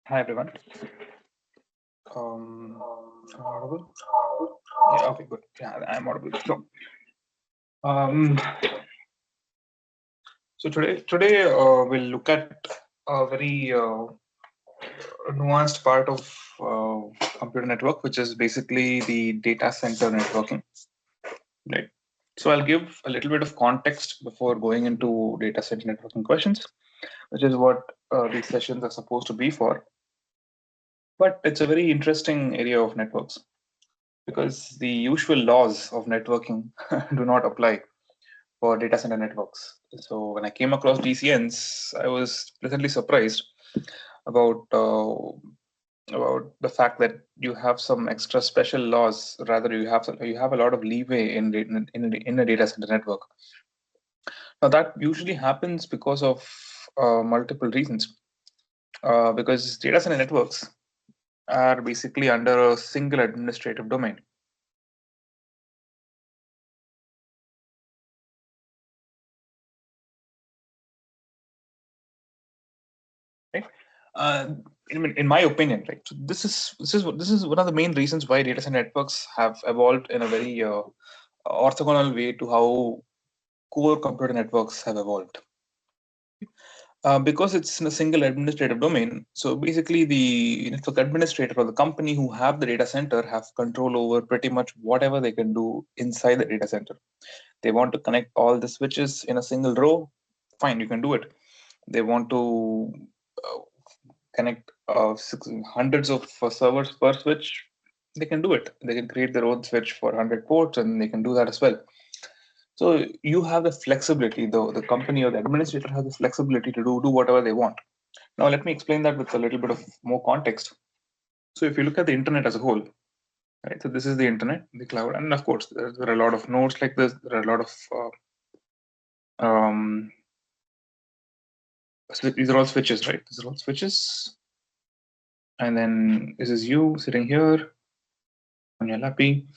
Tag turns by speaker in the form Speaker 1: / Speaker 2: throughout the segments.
Speaker 1: Hi everyone. Am I audible? Yeah, okay, good. Yeah, I'm audible. Um, so today we'll look at a very nuanced part of computer network, which is basically the data center networking. Right. So I'll give a little bit of context before going into data center networking questions, which is what these sessions are supposed to be for. But it's a very interesting area of networks, because the usual laws of networking do not apply for data center networks. So when I came across DCNs, I was pleasantly surprised about the fact that you have some extra special laws. Rather, you have a lot of leeway in a data center network. Now that usually happens because of multiple reasons. Because data center networks are basically under a single administrative domain. Right? In my opinion, right? So this is one of the main reasons why data center networks have evolved in a very orthogonal way to how core computer networks have evolved. Because it's in a single administrative domain, so basically the network administrator or the company who have the data center have control over pretty much whatever they can do inside the data center. They want to connect all the switches in a single row, fine, you can do it. They want to uh, connect hundreds of servers per switch, they can do it. They can create their own switch for 100 ports, and they can do that as well. So you have the flexibility, though the company or the administrator has the flexibility to do whatever they want. Now let me explain that with a little bit of more context. So if you look at the internet as a whole, right? So this is the internet, the cloud, and of course there are a lot of nodes like this. There are a lot of these are all switches, right? These are all switches, and then this is you sitting here on your lappy,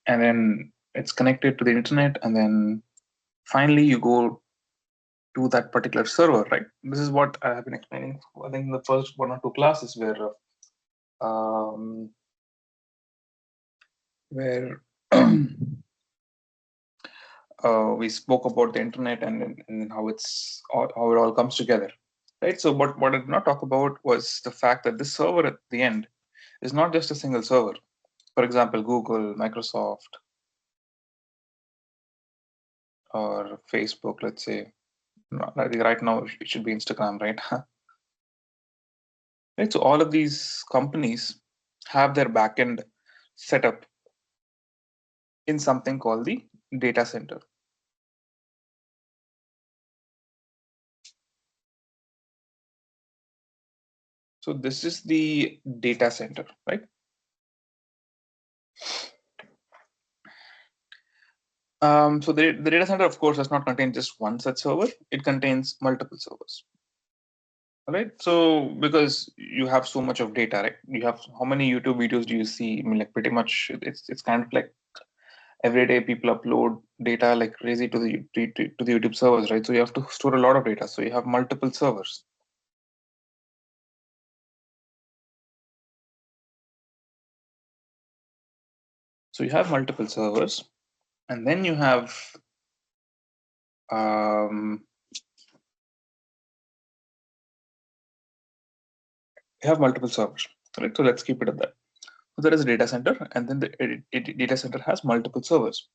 Speaker 1: and then it's connected to the internet, and then finally you go to that particular server, right? This is what I have been explaining, I think, in the first one or two classes um, where we spoke about the internet, and how how it all comes together, right? So what I did not talk about was the fact that this server at the end is not just a single server. For example, Google, Microsoft, or Facebook, let's say. I think right now it should be Instagram, right? Right. So all of these companies have their backend set up in something called the data center. So this is the data center, right? So the data center, of course, does not contain just one such server. It contains multiple servers. Right. So because you have so much of data, right? You have, how many YouTube videos do you see? I mean, like, pretty much it's kind of like every day people upload data like crazy to the YouTube servers, right? So you have to store a lot of data. So you have multiple servers. So you have multiple servers, and then um, you have multiple servers, right? So let's keep it at that. So there is a data center, and then the data center has multiple servers.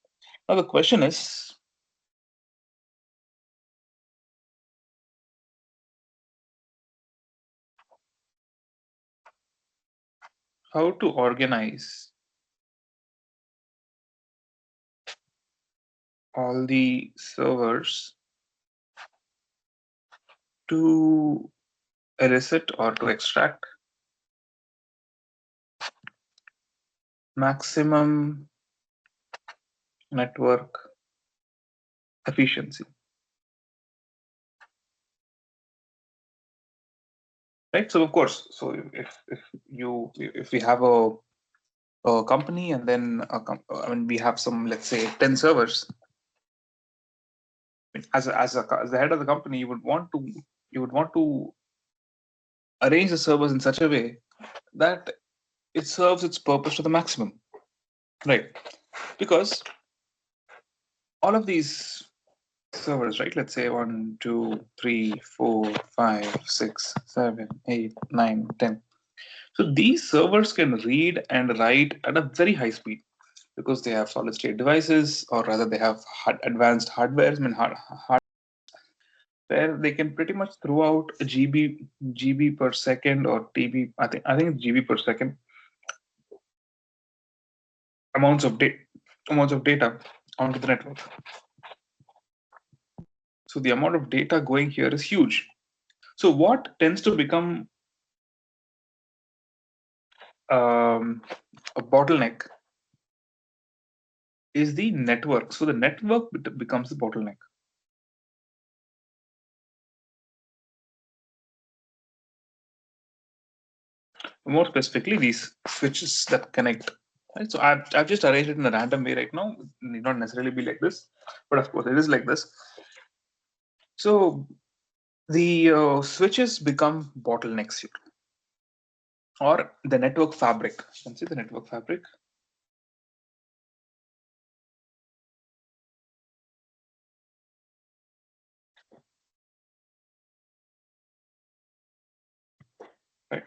Speaker 1: Now the question is, how to organize all the servers to elicit or to extract maximum network efficiency, right? So of course, so if we have a company, and then I mean, we have some, let's say, 10 servers. As the head of the company, you would want to arrange the servers in such a way that it serves its purpose to the maximum, right? Because all of these servers, right? Let's say 1, 2, 3, 4, 5, 6, 7, 8, 9, 10. So these servers can read and write at a very high speed because they have solid state devices, or rather they have advanced hardware, I mean where they can pretty much throw out a GB per second or TB. I think it's GB per second amounts of data onto the network. So the amount of data going here is huge. So what tends to become a bottleneck is the network. So the network becomes the bottleneck. More specifically, these switches that connect. Right? So I've just arranged it in a random way right now. It need not necessarily be like this, but of course it is like this. So the switches become bottlenecks here, or the network fabric. You can see the network fabric. Right?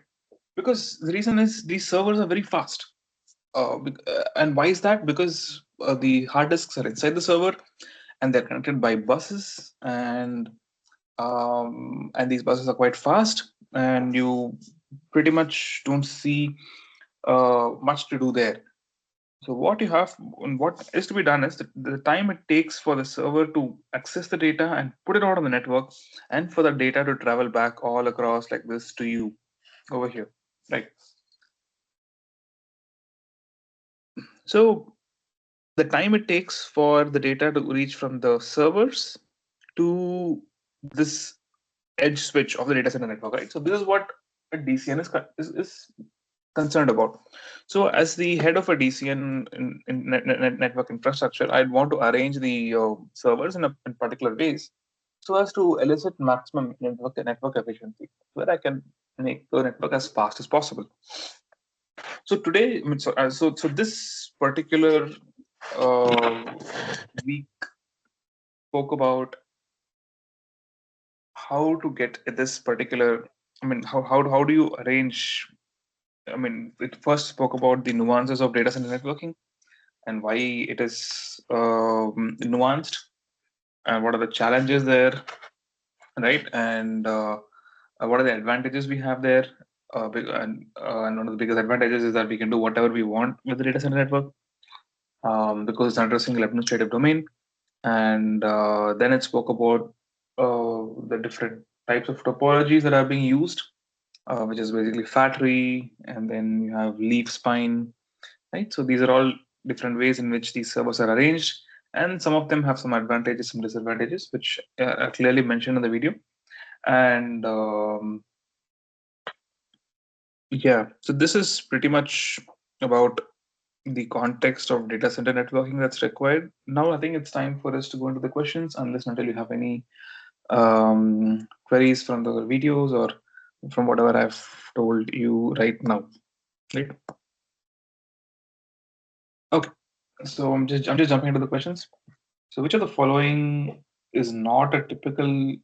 Speaker 1: Because the reason is these servers are very fast. And why is that? Because the hard disks are inside the server and they're connected by buses, and these buses are quite fast, and you pretty much don't see much to do there. So what you have and what is to be done is the time it takes for the server to access the data and put it out on the network, and for the data to travel back all across like this to you over here, right? So the time it takes for the data to reach from the servers to this edge switch of the data center network, right? So this is what a DCN is concerned about. So as the head of a DCN in network infrastructure, I'd want to arrange the servers in particular ways so as to elicit maximum network efficiency, where I can make the network as fast as possible. So today, I mean, so this particular week spoke about how to get this particular. I mean, how do you arrange? I mean, it first spoke about the nuances of data center networking and why it is nuanced, and what are the challenges there, right? And what are the advantages we have there? And one of the biggest advantages is that we can do whatever we want with the data center network, because it's under a single administrative domain. And then it spoke about the different types of topologies that are being used, which is basically fat tree, and then you have leaf spine, right? So these are all different ways in which these servers are arranged, and some of them have some advantages, some disadvantages, which are clearly mentioned in the video. And yeah, so this is pretty much about the context of data center networking that's required. Now I think it's time for us to go into the questions, unless until you have any queries from the videos or from whatever I've told you right now, right? Okay, so I'm just jumping into the questions. So which of the following is not a typical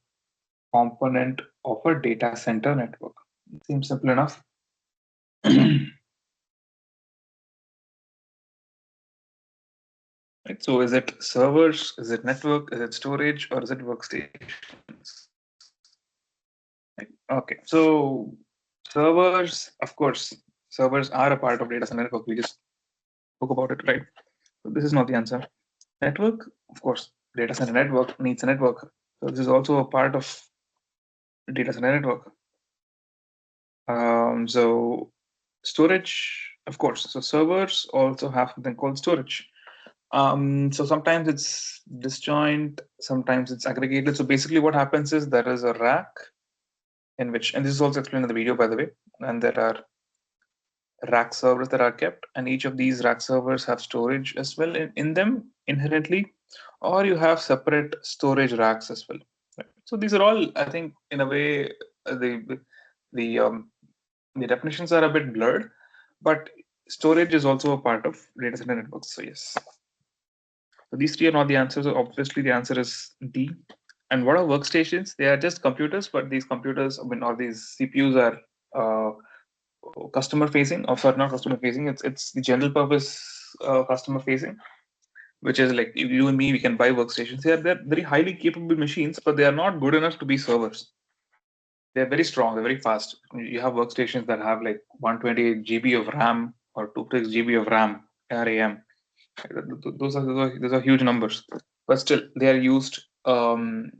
Speaker 1: component of a data center network? Seems simple enough. Right, so is it servers, is it network, is it storage, or is it workstations? Right, okay, so servers, of course, servers are a part of data center network. We just spoke about it, right? So this is not the answer. Network, of course, data center network needs a network. So this is also a part of data center network. So storage, of course. So servers also have something called storage. So sometimes it's disjoint, sometimes it's aggregated. So basically what happens is there is a rack in which, and this is also explained in the video, by the way, and there are rack servers that are kept, and each of these rack servers have storage as well in them inherently, or you have separate storage racks as well. Right? So these are all, I think, in a way, the definitions are a bit blurred, but storage is also a part of data center networks. So yes. So these three are not the answers. So obviously, the answer is D. And what are workstations? They are just computers, but these computers, I mean, or these CPUs are customer facing, or sorry, not customer facing. It's the general purpose customer facing, which is like you and me, we can buy workstations. They're very highly capable machines, but they are not good enough to be servers. They're very strong. They're very fast. You have workstations that have like 128 GB of RAM or 256 GB of RAM, RAM. Those are huge numbers, but still they are used in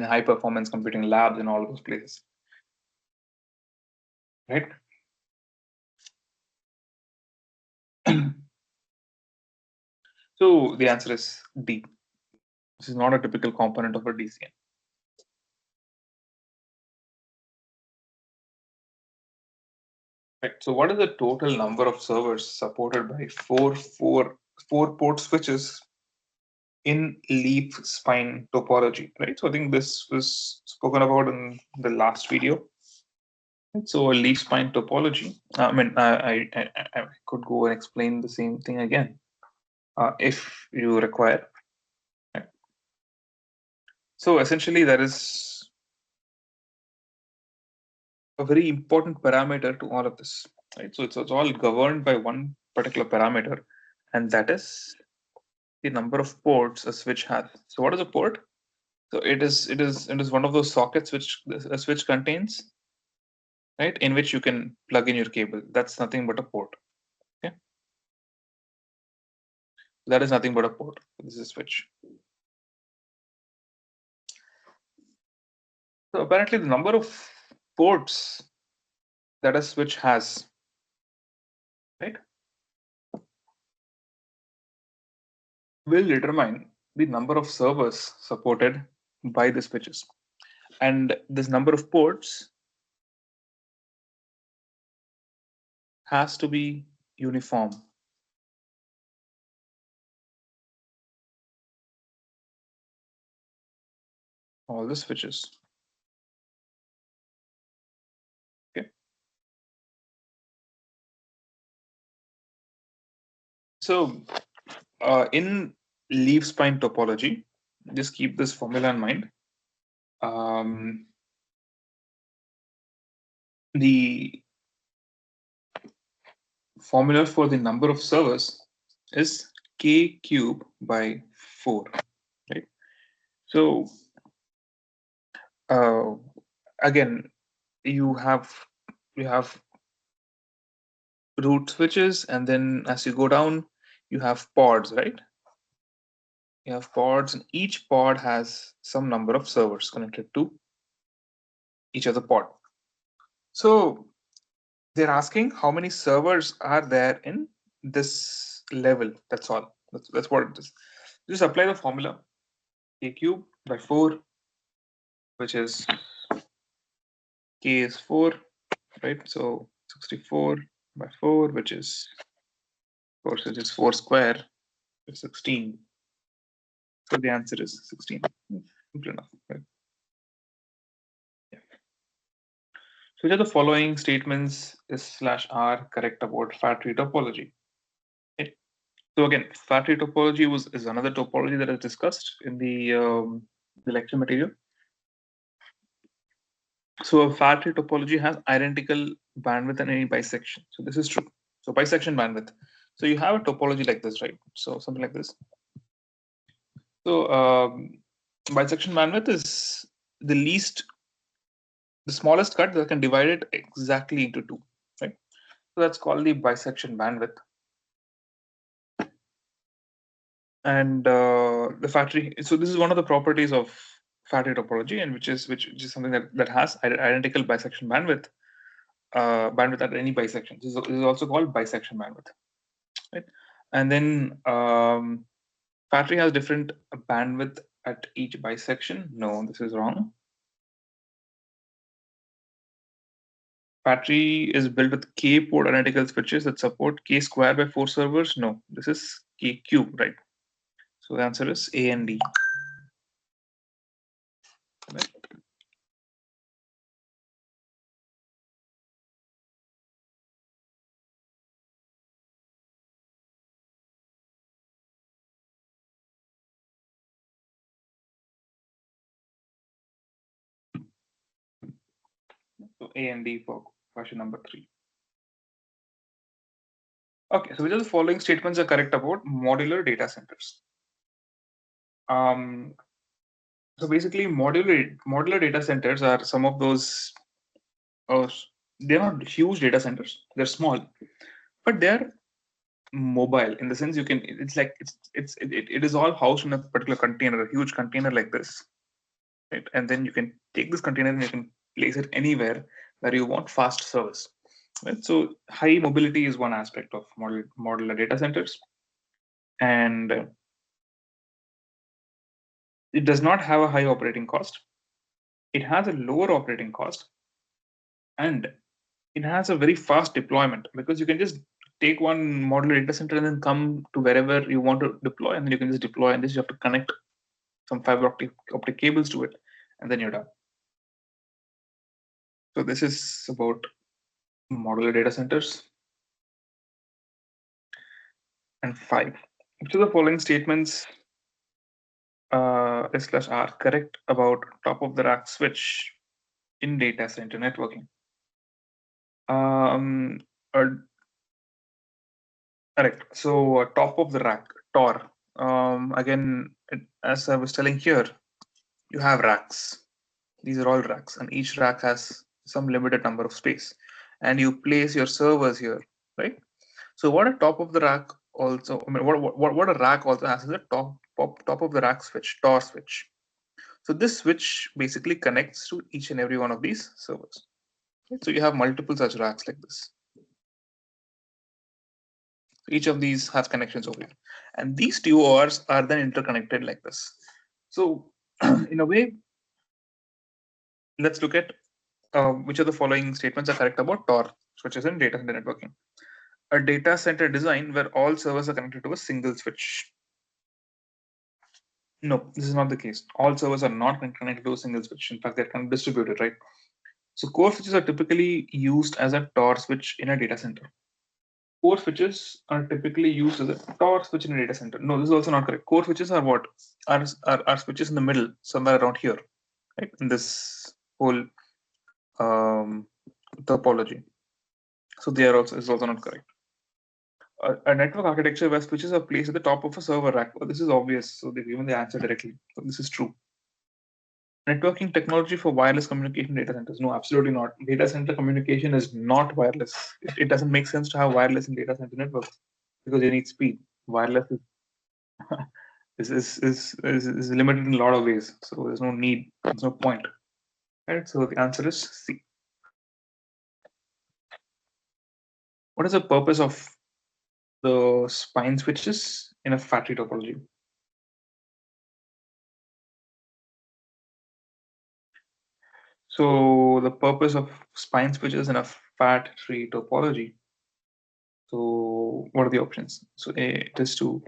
Speaker 1: high performance computing labs in all those places, right? So the answer is D. This is not a typical component of a DCN. Right. So what is the total number of servers supported by four port switches in leaf spine topology? Right. So I think this was spoken about in the last video. So a leaf spine topology. I mean, I could go and explain the same thing again if you require. Right. So essentially, there is a very important parameter to all of this. Right. So it's all governed by one particular parameter, and that is the number of ports a switch has. So what is a port? So it is one of those sockets which a switch contains, right? In which you can plug in your cable. That's nothing but a port. Okay, that is nothing but a port. This is a switch. So apparently, the number of ports that a switch has, right, will determine the number of servers supported by the switches, and this number of ports has to be uniform. All the switches. Okay. So in leaf spine topology, just keep this formula in mind. The formula for the number of servers is k cube by 4, right? So again, you have root switches, and then as you go down, you have pods, right? You have pods, and each pod has some number of servers connected to each other pod. So they're asking how many servers are there in this level. That's all. That's what it is. Just apply the formula k cube by 4, which is k is 4, right? So 64 by 4, which is, of course, it is 4 square, is 16. So the answer is 16. Simple enough, right? Yeah. So which are the following statements is /r correct about fat tree topology? Okay. So again, fat tree topology is another topology that is discussed in the lecture material. So a fat tree topology has identical bandwidth in any bisection. So this is true. So bisection bandwidth. So you have a topology like this, right? So something like this. So bisection bandwidth is the smallest cut that can divide it exactly into two, right? So that's called the bisection bandwidth. And the fat tree. So this is one of the properties of fat tree topology, and which is something that has identical bisection bandwidth. Bandwidth at any bisection. This is also called bisection bandwidth, right? And then fat tree has different bandwidth at each bisection. No, this is wrong. Fat tree is built with k port analytical switches that support k square by 4 servers. No, this is k cube, right? So the answer is A and D. Right. So A and D for question number 3. Okay, so which of the following statements are correct about modular data centers? Um, so basically, modular data centers are some of those. Uh, they're not huge data centers; they're small, but they're mobile in the sense you can. It's like it is all housed in a particular container, a huge container like this, right? And then you can take this container and you can place it anywhere where you want fast service. Right? So high mobility is one aspect of modular data centers, and it does not have a high operating cost. It has a lower operating cost, and it has a very fast deployment because you can just take one modular data center and then come to wherever you want to deploy, and then you can just deploy. And this you have to connect some fiber optic cables to it, and then you're done. So this is about modular data centers. And 5. Which of the following statements / are correct about top of the rack switch in data center networking? Um, uh, Correct. So top of the rack, TOR. Again, as I was telling here, you have racks. These are all racks, and each rack has some limited number of space, and you place your servers here, right? So what a top of the rack also, I mean, what a rack also has is a top of the rack switch, TOR switch. So this switch basically connects to each and every one of these servers. So you have multiple such racks like this. Each of these has connections over here, and these TORs are then interconnected like this. So in a way, let's look at which of the following statements are correct about TOR switches in data center networking. A data center design where all servers are connected to a single switch. No, this is not the case. All servers are not connected to a single switch. In fact, they're kind of distributed, right? So core switches are typically used as a TOR switch in a data center. Core switches are typically used as a TOR switch in a data center. No, this is also not correct. Core switches are what? Are switches in the middle, somewhere around here, right? In this whole topology. So they are also is also not correct. A network architecture where switches are placed at the top of a server rack. Well, this is obvious. So they've given the answer directly. So this is true. Networking technology for wireless communication data centers. No, absolutely not. Data center communication is not wireless. It doesn't make sense to have wireless in data center networks because you need speed. Wireless is limited in a lot of ways. So there's no need, there's no point. Right? So the answer is C. What is the purpose of the spine switches in a fat tree topology? So the purpose of spine switches in a fat tree topology. So what are the options? So A, it is to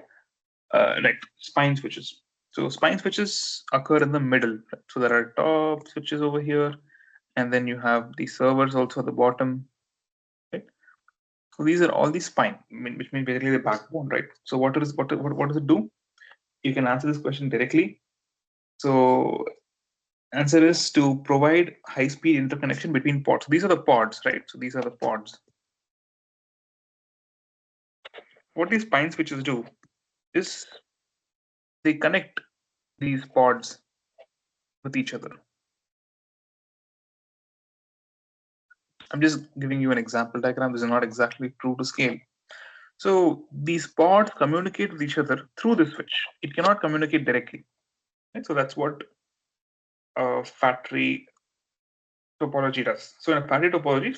Speaker 1: like spine switches. So spine switches occur in the middle. Right? So there are top switches over here, and then you have the servers also at the bottom. Right? So these are all the spine, which means basically the backbone, right? So what does it do? You can answer this question directly. So answer is to provide high-speed interconnection between pods. These are the pods, right? So these are the pods. What these spine switches do is they connect these pods with each other. I'm just giving you an example diagram. This is not exactly true to scale. So these pods communicate with each other through the switch. It cannot communicate directly. Right? So that's what fat tree topology does. So in a fat tree topology,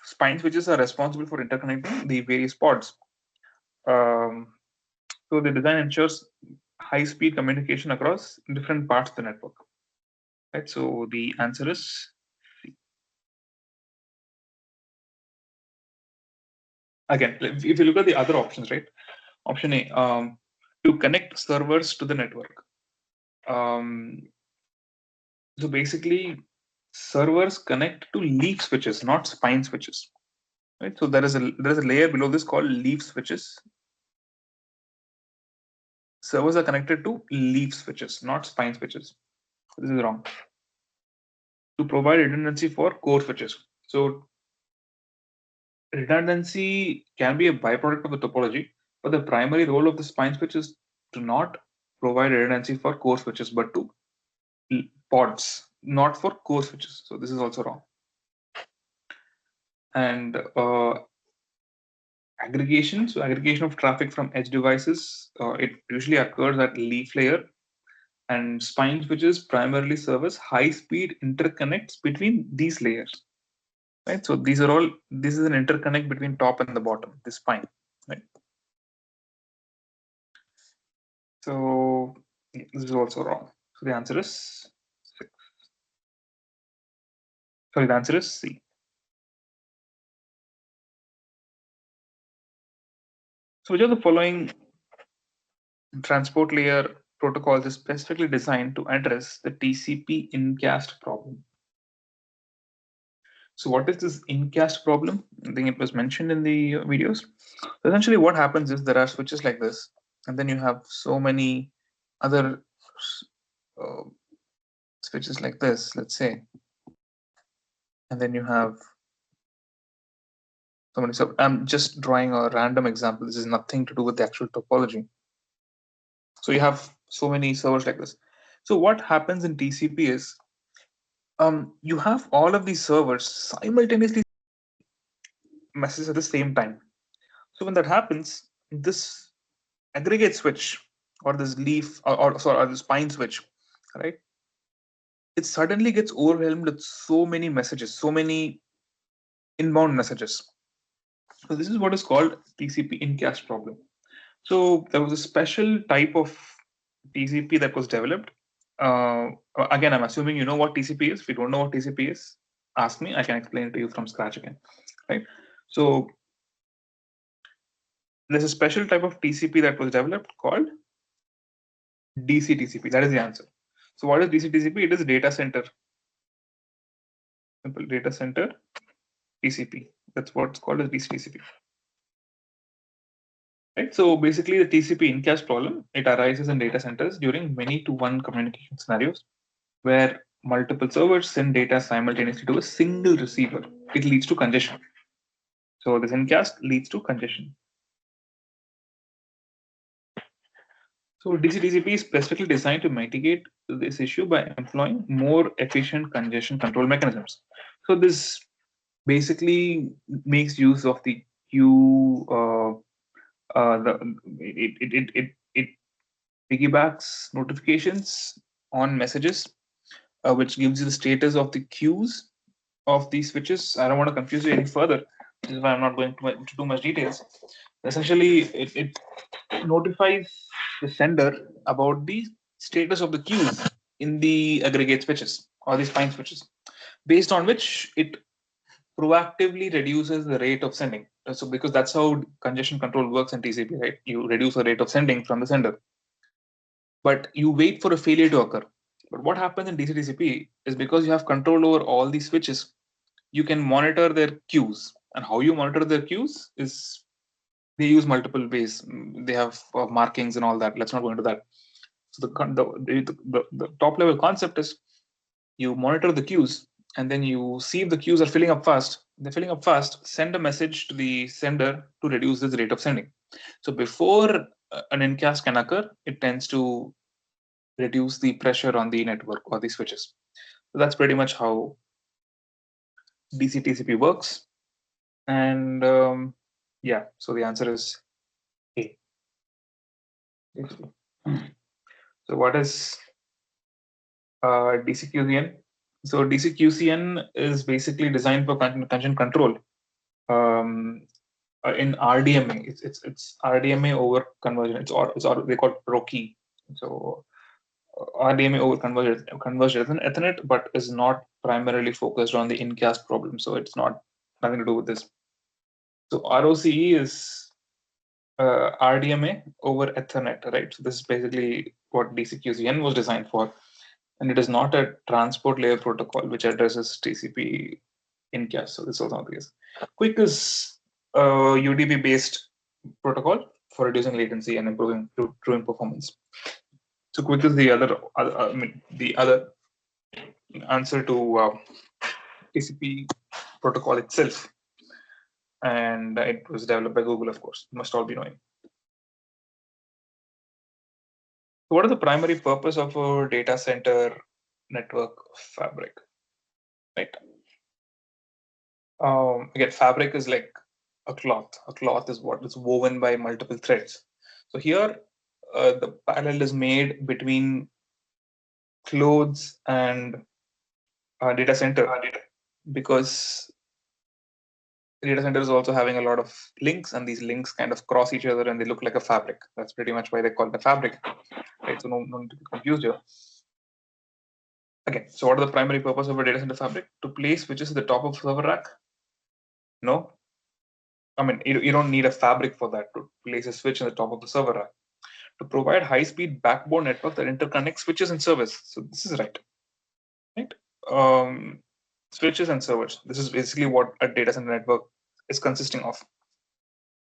Speaker 1: spine switches are responsible for interconnecting the various pods. Um, so the design ensures high-speed communication across different parts of the network. Right. So the answer is C. Again, if you look at the other options, right? Option A, to connect servers to the network. So basically, servers connect to leaf switches, not spine switches. Right. So there is a layer below this called leaf switches. Servers are connected to leaf switches, not spine switches. This is wrong. to provide redundancy for core switches. So redundancy can be a byproduct of the topology, but the primary role of the spine switch is to not provide redundancy for core switches, but to pods, not for core switches. So this is also wrong. And aggregation, so aggregation of traffic from edge devices, it usually occurs at leaf layer, and spine switches primarily serve as high-speed interconnects between these layers. Right, so these are all. This is an interconnect between top and the bottom. This spine, right? So this is also wrong. So the answer is six. Sorry, the answer is C. So which of the following transport layer protocols is specifically designed to address the TCP incast problem? So what is this incast problem? I think it was mentioned in the videos. So essentially what happens is there are switches like this, and then you have so many other uh, switches like this, let's say, and then you have so many. So I'm just drawing a random example. This is nothing to do with the actual topology. So you have so many servers like this. So what happens in TCP is you have all of these servers simultaneously messages at the same time. So when that happens, this aggregate switch or this leaf or the spine switch, right? It suddenly gets overwhelmed with so many messages, so many inbound messages. So this is what is called TCP incast problem. So there was a special type of TCP that was developed. Again, I'm assuming you know what TCP is. If you don't know what TCP is, ask me. I can explain it to you from scratch again. Right. So there's a special type of TCP that was developed called DC TCP. That is the answer. So what is DC TCP? It is data center. Simple data center TCP. That's what's called as DC TCP. Right. So basically, the TCP incast problem, it arises in data centers during many-to-one communication scenarios where multiple servers send data simultaneously to a single receiver. It leads to congestion. So this incast leads to congestion. So DC-TCP is specifically designed to mitigate this issue by employing more efficient congestion control mechanisms. So this basically makes use of the queue. It piggybacks notifications on messages, which gives you the status of the queues of these switches. I don't want to confuse you any further. This is why I'm not going into too much details. Essentially, it notifies the sender about the status of the queues in the aggregate switches or the spine switches, based on which it proactively reduces the rate of sending. So because that's how congestion control works in TCP, right? You reduce the rate of sending from the sender, but you wait for a failure to occur. But what happens in DC-TCP is because you have control over all these switches, you can monitor their queues. And how you monitor their queues is they use multiple ways. They have markings and all that. Let's not go into that. So the top level concept is you monitor the queues, and then you see if the queues are filling up fast. If they're filling up fast, send a message to the sender to reduce this rate of sending. So before an incast can occur, it tends to reduce the pressure on the network or the switches. So that's pretty much how DC-TCP works. And yeah, so the answer is A. So what is DCQCN? So DCQCN is basically designed for congestion control. In RDMA, it's RDMA over conversion. It's they call it ROCE. So RDMA over converged Ethernet, but is not primarily focused on the incast problem. So it's nothing to do with this. So ROCE is RDMA over Ethernet, right? So this is basically what DCQCN was designed for, and it is not a transport layer protocol which addresses TCP incast. So this is also not the case. QUIC is a UDP-based protocol for reducing latency and improving true performance. So QUIC is the other answer to TCP protocol itself, and it was developed by Google, of course. You must all be knowing. So what is the primary purpose of a data center network fabric? Right. Again, fabric is like a cloth. A cloth is what is woven by multiple threads. So here, the parallel is made between clothes and data center, because data center is also having a lot of links, and these links kind of cross each other and they look like a fabric. That's pretty much why they call it a fabric, right? So no need to be confused here. Again, so what are the primary purpose of a data center fabric? To place switches at the top of server rack? No. I mean, you don't need a fabric for that, to place a switch on the top of the server rack. To provide high-speed backbone network that interconnects switches and servers. So this is right. Right? Switches and servers. This is basically what a data center network is consisting of.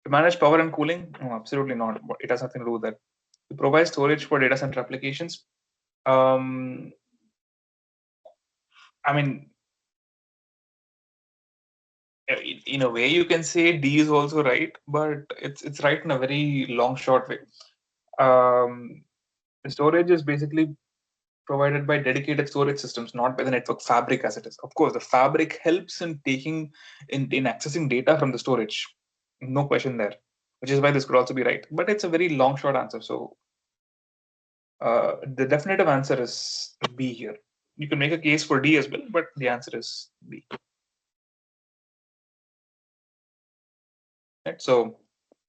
Speaker 1: To manage power and cooling? No, absolutely not. It has nothing to do with that. To provide storage for data center applications? I mean, in a way, you can say D is also right, but it's right in a very long, short way. The storage is basically provided by dedicated storage systems, not by the network fabric as it is. Of course, the fabric helps in in accessing data from the storage. No question there, which is why this could also be right. But it's a very long, short answer. So the definitive answer is B here. You can make a case for D as well, but the answer is B. Right? So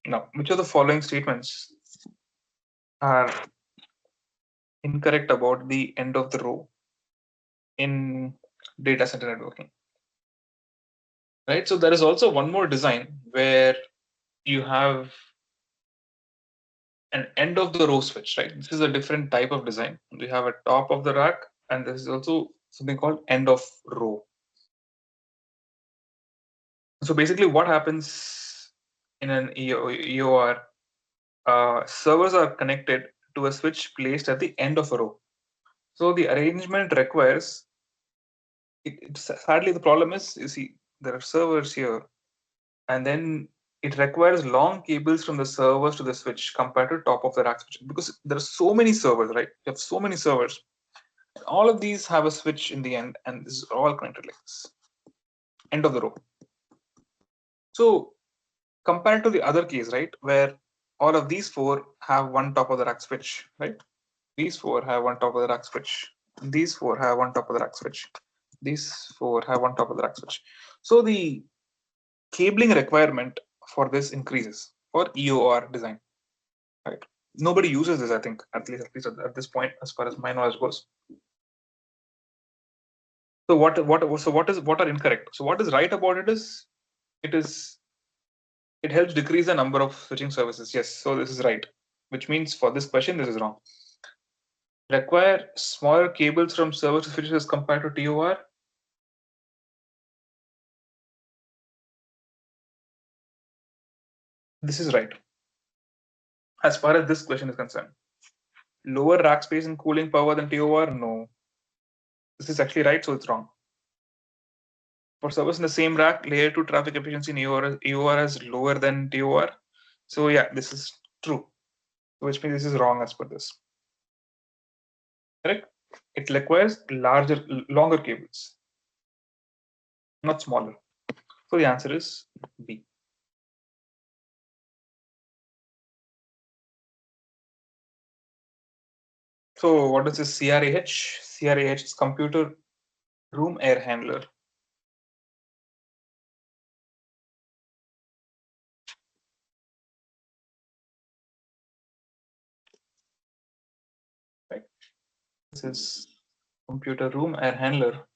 Speaker 1: now, which of the following statements are incorrect about the end of the row in data center networking? Right. So there is also one more design where you have an end of the row switch, right? This is a different type of design. We have a top of the rack, and this is also something called end of row. So basically, what happens in an EOR? Servers are connected to a switch placed at the end of a row. So the arrangement requires. Sadly, the problem is, you see, there are servers here, and then it requires long cables from the servers to the switch compared to top of the rack switch, because there are so many servers, right? You have so many servers. All of these have a switch in the end, and this is all connected like this. End of the row. So compared to the other case, right, where all of these four have one top of the rack switch, right? These four have one top of the rack switch. These four have one top of the rack switch. These four have one top of the rack switch. So the cabling requirement for this increases for EOR design. Right. Nobody uses this, I think, at least at this point, as far as my knowledge goes. So what are incorrect? So what is right about it is it helps decrease the number of switching services. Yes, so this is right, which means for this question this is wrong. Require smaller cables from server to switches compared to TOR. This is right. As far as this question is concerned, lower rack space and cooling power than TOR. No, this is actually right, so it's wrong. For servers in the same rack, layer 2 traffic efficiency in EOR is lower than TOR. So yeah, this is true, which means this is wrong as per this. Correct? It requires longer cables, not smaller. So the answer is B. So what is this CRAH? CRAH is computer room air handler. Right. This is computer room air handler.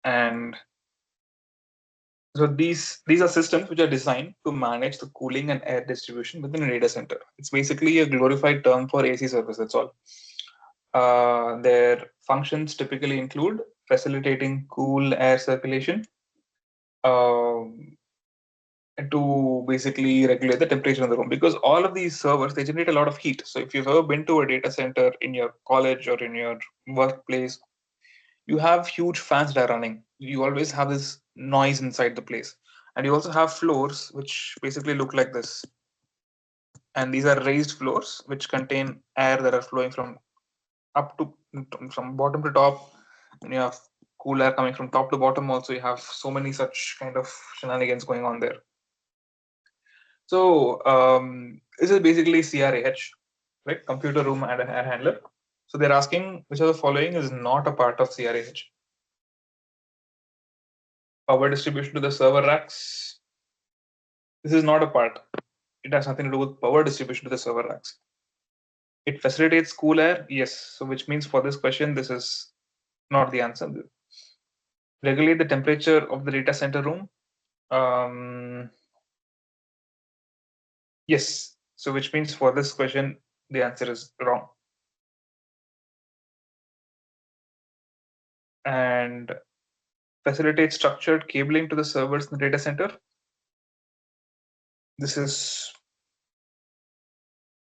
Speaker 1: And so these are systems which are designed to manage the cooling and air distribution within a data center. It's basically a glorified term for AC service, that's all. Their functions typically include facilitating cool air circulation, to basically regulate the temperature in the room, because all of these servers, they generate a lot of heat. So if you've ever been to a data center in your college or in your workplace, you have huge fans that are running. You always have this noise inside the place. And you also have floors which basically look like this. And these are raised floors which contain air that are flowing up to from bottom to top. And you have cool air coming from top to bottom also. You have so many such kind of shenanigans going on there. So this is basically CRAH, right? Computer room and air handler. So they're asking which of the following is not a part of CRAH. Power distribution to the server racks. This is not a part. It has nothing to do with power distribution to the server racks. It facilitates cool air, yes. So which means for this question, this is not the answer. Regulate the temperature of the data center room. Yes. So which means for this question, the answer is wrong. And facilitate structured cabling to the servers in the data center. This is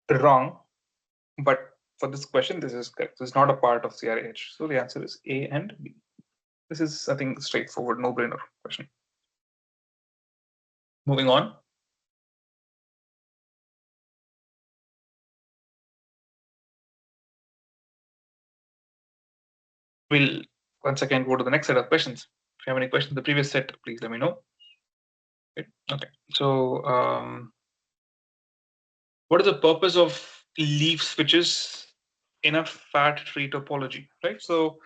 Speaker 1: wrong, but for this question, this is correct. This is not a part of CRAH. So the answer is A and B. This is, I think, straightforward, no-brainer question. Moving on. We'll once again go to the next set of questions. If you have any questions in the previous set, please let me know. Okay. So what is the purpose of leaf switches in a fat tree topology, right? So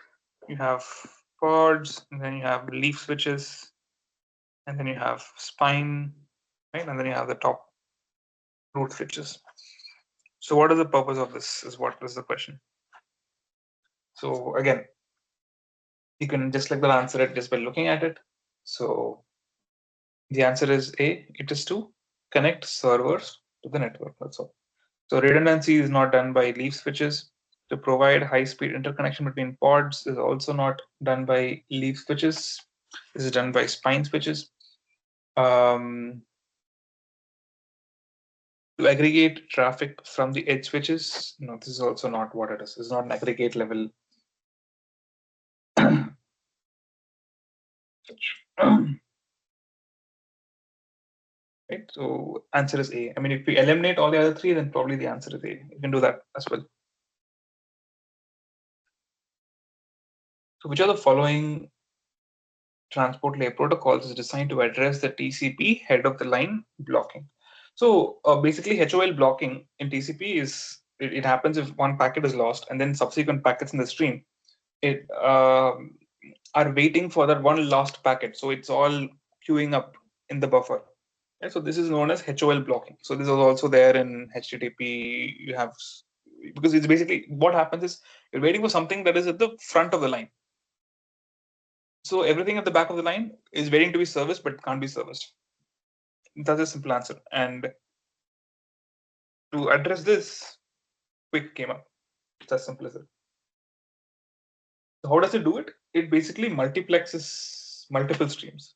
Speaker 1: you have pods, and then you have leaf switches, and then you have spine, right? And then you have the top root switches. So what is the purpose of this is what is the question. So again, you can just like that answer it just by looking at it. So the answer is A, it is to connect servers to the network, that's all. So redundancy is not done by leaf switches. To provide high-speed interconnection between pods is also not done by leaf switches. This is done by spine switches. To aggregate traffic from the edge switches, no, this is also not what it is. It's not an aggregate level. Right, so answer is A. I mean, if we eliminate all the other three, then probably the answer is A. You can do that as well. So which are the following transport layer protocols is designed to address the TCP head of the line blocking? So basically HOL blocking in TCP is, it happens if one packet is lost and then subsequent packets in the stream are waiting for that one lost packet. So it's all queuing up in the buffer. Right? So this is known as HOL blocking. So this is also there in HTTP. You have, because it's basically what happens is you're waiting for something that is at the front of the line. So everything at the back of the line is waiting to be serviced, but can't be serviced. That's a simple answer. And to address this, Quick came up. It's as simple as it. So how does it do it? It basically multiplexes multiple streams.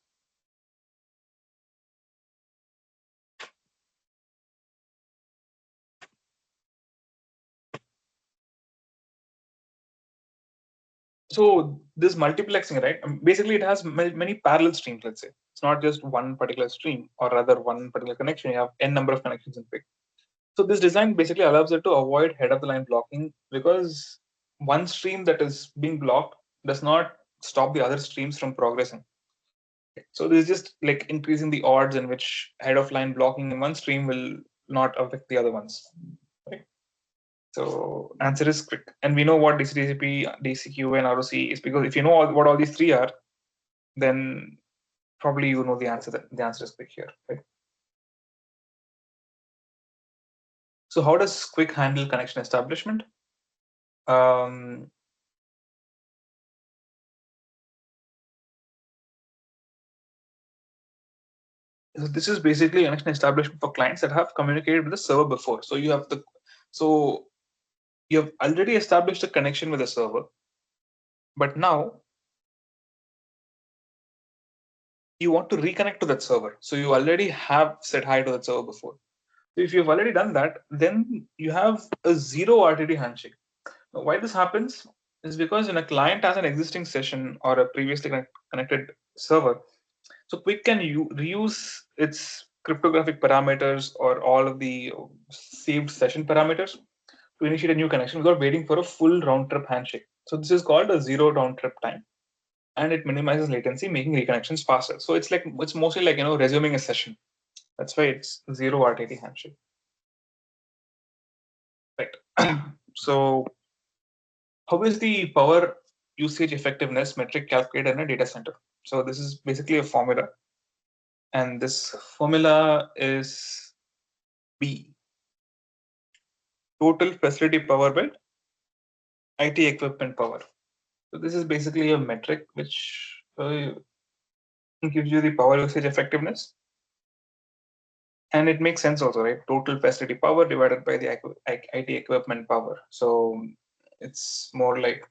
Speaker 1: So this multiplexing, right? Basically, it has many parallel streams. Let's say it's not just one particular stream, or rather one particular connection. You have n number of connections in Quick. So this design basically allows it to avoid head of the line blocking, because one stream that is being blocked does not stop the other streams from progressing. So this is just like increasing the odds in which head of line blocking in one stream will not affect the other ones. Right? So answer is Quick. And we know what DCTCP, DCQ, and ROC is, because if you know what all these three are, then probably you know the answer. The answer is Quick here. Right? So how does Quick handle connection establishment? So this is basically connection establishment for clients that have communicated with the server before. So you have already established a connection with the server, but now you want to reconnect to that server. So you already have said hi to that server before. So if you've already done that, then you have a zero RTT handshake. Now, why this happens? is because when a client has an existing session or a previously connected server, so Quick can reuse its cryptographic parameters or all of the saved session parameters to initiate a new connection without waiting for a full round trip handshake. So this is called a zero round trip time, and it minimizes latency, making reconnections faster. So it's mostly like resuming a session. That's why it's zero RTT handshake. Right. So how is the power usage effectiveness metric calculated in a data center? So this is basically a formula, and this formula is B, total facility power by IT equipment power. So this is basically a metric which gives you the power usage effectiveness, and it makes sense also, right? Total facility power divided by the IT equipment power. So it's more like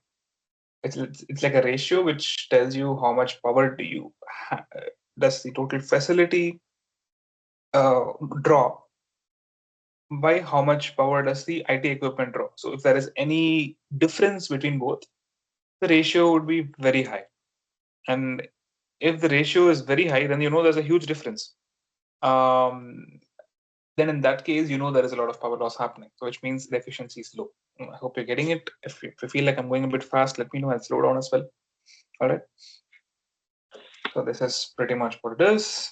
Speaker 1: it's like a ratio which tells you how much power does the total facility draw by how much power does the IT equipment draw. So if there is any difference between both, the ratio would be very high. And if the ratio is very high, then there's a huge difference. Then in that case, there is a lot of power loss happening. So which means the efficiency is low. I hope you're getting it. If you feel like I'm going a bit fast, let me know. I'll slow down as well. All right. So this is pretty much what it is.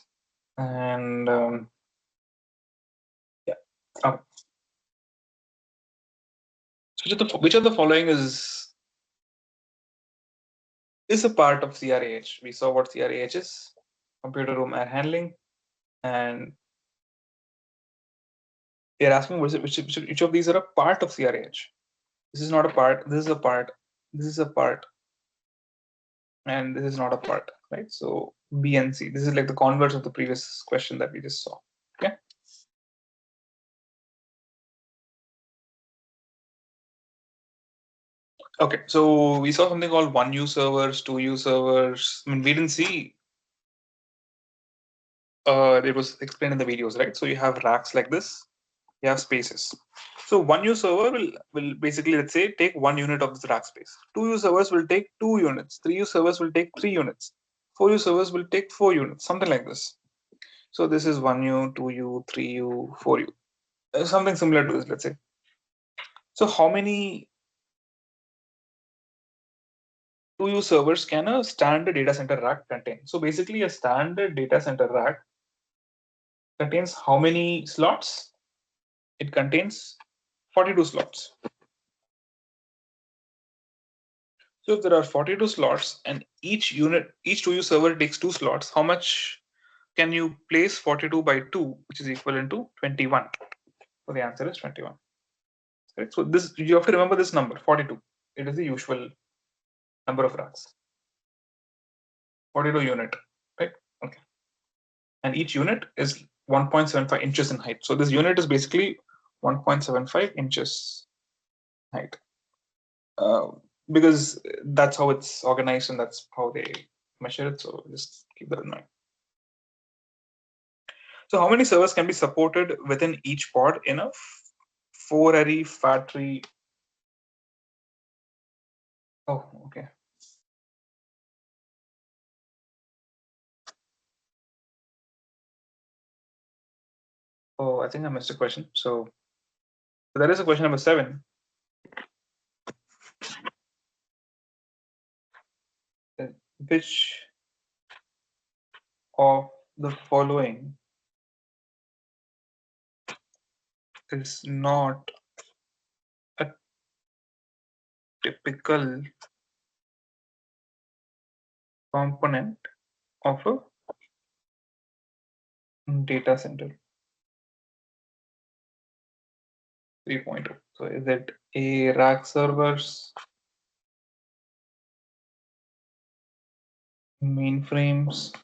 Speaker 1: And yeah. So which of the following is a part of CRAH? We saw what CRAH is, computer room air handling, and they're asking which of these are a part of CRAH. This is not a part. This is a part. This is a part, and this is not a part, right? So B and C. This is like the converse of the previous question that we just saw. Okay. Okay. So we saw something called 1U servers, 2U servers. I mean, we didn't see. It was explained in the videos, right? So you have racks like this. You have spaces. So 1U server will basically, let's say, take 1 unit of this rack space. 2U servers will take 2 units. 3U servers will take 3 units. 4U servers will take 4 units, something like this. So this is 1U, 2U, 3U, 4U. Something similar to this, let's say. So how many 2U servers can a standard data center rack contain? So basically, a standard data center rack contains how many slots? It contains 42 slots. So if there are 42 slots and each 2U server takes 2 slots, how much can you place 42 by 2, which is equivalent to 21? So the answer is 21. Right? So this, you have to remember this number, 42. It is the usual number of racks. 42 unit, right? Okay. And each unit is 1.75 inches in height. So this unit is basically 1.75 inches height. Because that's how it's organized and that's how they measure it. So just keep that in mind. So how many servers can be supported within each pod in a 4-array fat tree? Oh, okay. Oh, I think I missed a question. So there is a question number 7. Which of the following is not a typical component of a data center 3.0? So is it A, rack servers, mainframes?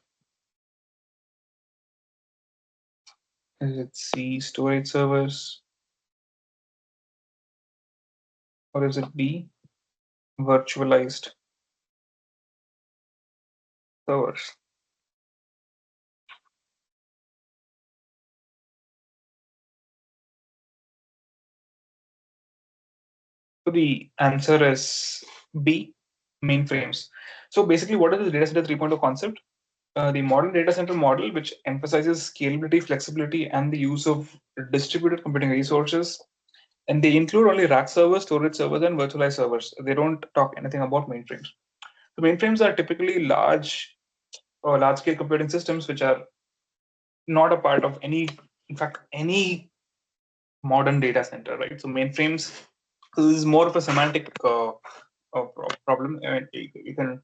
Speaker 1: Is it C, storage servers? Or is it B, virtualized servers? So the answer is B, mainframes. So basically, what is the data center 3.0 concept? The modern data center model, which emphasizes scalability, flexibility, and the use of distributed computing resources. And they include only rack servers, storage servers, and virtualized servers. They don't talk anything about mainframes. The mainframes are typically large or large-scale computing systems, which are not a part of any, in fact, any modern data center, right? So mainframes, this is more of a semantic problem. I mean, you can,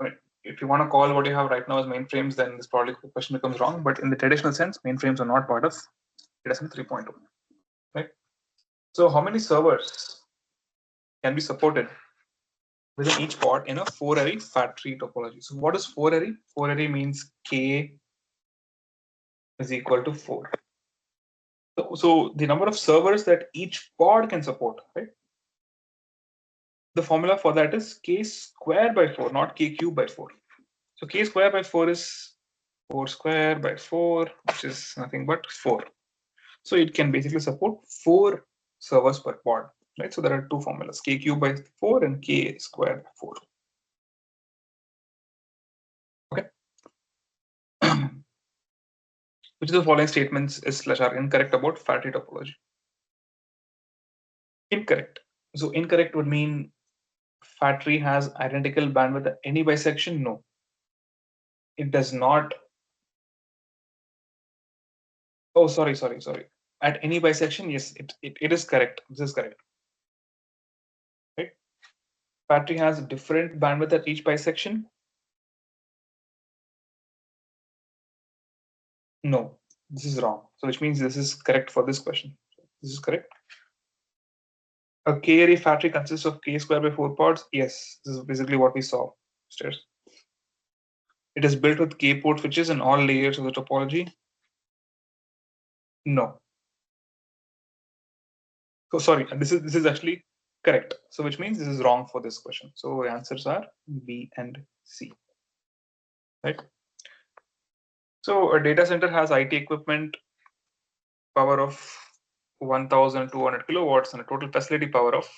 Speaker 1: I mean, if you want to call what you have right now as mainframes, then this probably question becomes wrong. But in the traditional sense, mainframes are not part of data center 3.0, right? So how many servers can be supported within each pod in a 4-array fat tree topology? So what is 4-array? 4-array means K is equal to 4. So the number of servers that each pod can support, right? The formula for that is K square by 4, not K cube by 4. So K square by 4 is 4 square by 4, which is nothing but 4. So it can basically support 4 servers per pod, right? So there are two formulas, K cube by 4 and K square by 4. Okay. Which of the following statements are incorrect about fat tree topology? Incorrect. So incorrect would mean fat tree has identical bandwidth at any bisection. No, it does not. Oh, sorry. At any bisection, yes, it is correct. This is correct. Right? Fat tree has different bandwidth at each bisection. No, this is wrong. So which means this is correct for this question. This is correct. A K-array fat tree consists of K square by 4 pods. Yes, this is basically what we saw upstairs. It is built with K port switches in all layers of the topology. No. So sorry, this is actually correct. So which means this is wrong for this question. So the answers are B and C. Right. So a data center has IT equipment power of 1,200 kilowatts and a total facility power of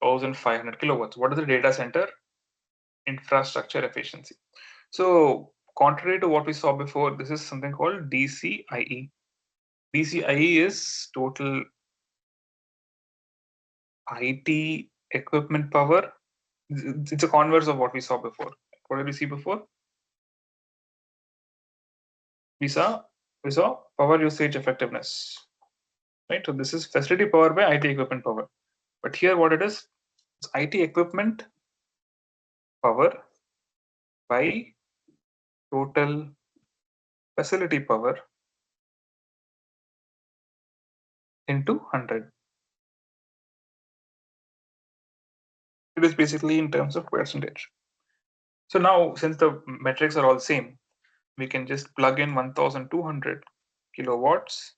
Speaker 1: 1,500 kilowatts. What is the data center infrastructure efficiency? So contrary to what we saw before, this is something called DCIE. DCIE is total IT equipment power. It's a converse of what we saw before. What did we see before? We saw power usage effectiveness, right? So this is facility power by IT equipment power. But here what it is, it's IT equipment power by total facility power into 100. It is basically in terms of percentage. So now, since the metrics are all same, we can just plug in 1,200 kilowatts.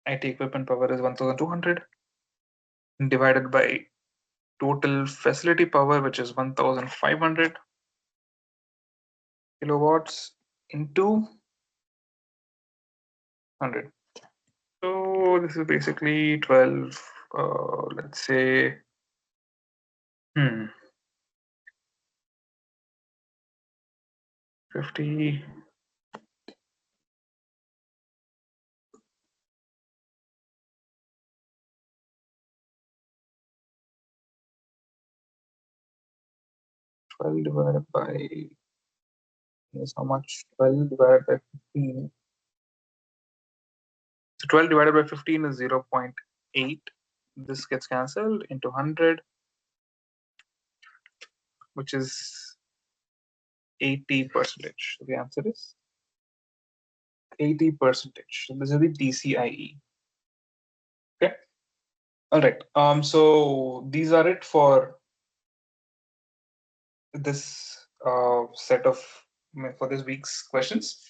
Speaker 1: IT equipment power is 1,200 divided by total facility power, which is 1,500 kilowatts into 100. So this is basically 12, let's say, 50. Divided by is how much? 12 divided by 15. So 12 divided by 15 is 0.8. This gets cancelled into 100, which is 80%. So the answer is 80%. So this is the DCIE. Okay. All right. So these are it for this set of for this week's questions.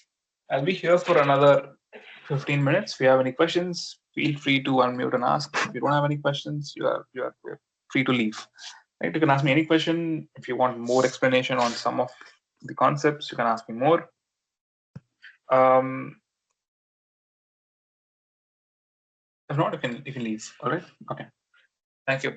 Speaker 1: I'll be here for another 15 minutes. If you have any questions, feel free to unmute and ask. If you don't have any questions, you are free to leave. Right? You can ask me any question. If you want more explanation on some of the concepts, you can ask me more. If not, you can leave. All right. Okay. Thank you.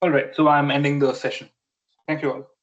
Speaker 1: All right, so I'm ending the session. Thank you all.